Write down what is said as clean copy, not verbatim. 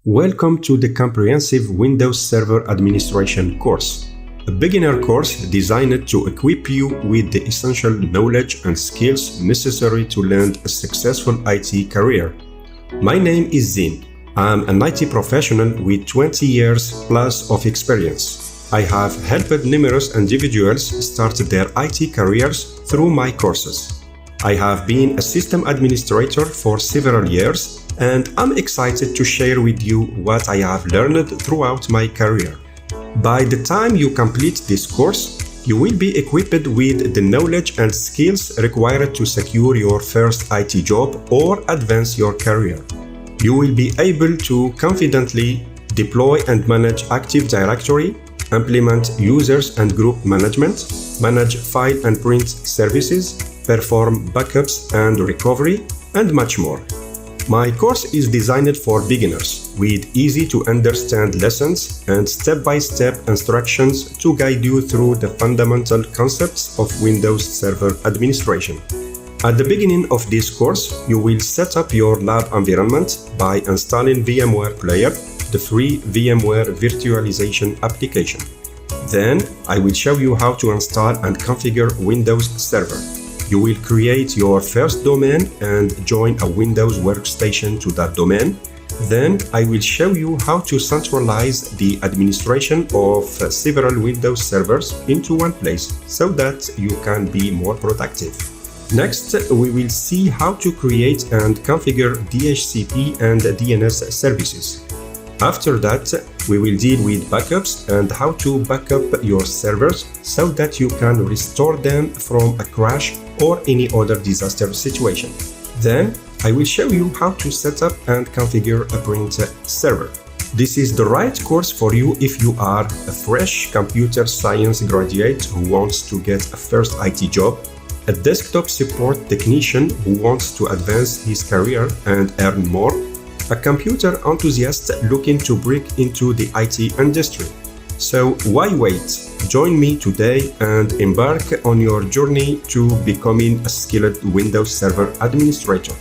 Welcome to the comprehensive Windows Server Administration course, a beginner course designed to equip you with the essential knowledge and skills necessary to land a successful IT career. My name is Zin. I'm an IT professional with 20 years plus of experience. I have helped numerous individuals start their IT careers through my courses. I have been a system administrator for several years, and I'm excited to share with you what I have learned throughout my career. By the time you complete this course, you will be equipped with the knowledge and skills required to secure your first IT job or advance your career. You will be able to confidently deploy and manage Active Directory, implement users and group management, manage file and print services, perform backups and recovery, and much more. My course is designed for beginners with easy-to-understand lessons and step-by-step instructions to guide you through the fundamental concepts of Windows Server Administration. At the beginning of this course, you will set up your lab environment by installing VMware Player, the free VMware virtualization application. Then, I will show you how to install and configure Windows Server. You will create your first domain and join a Windows workstation to that domain. Then I will show you how to centralize the administration of several Windows servers into one place so that you can be more productive. Next, we will see how to create and configure DHCP and DNS services. After that, we will deal with backups and how to back up your servers so that you can restore them from a crash or any other disaster situation. Then, I will show you how to set up and configure a print server. This is the right course for you if you are a fresh computer science graduate who wants to get a first IT job, a desktop support technician who wants to advance his career and earn more, a computer enthusiast looking to break into the IT industry. So why wait? Join me today and embark on your journey to becoming a skilled Windows Server administrator.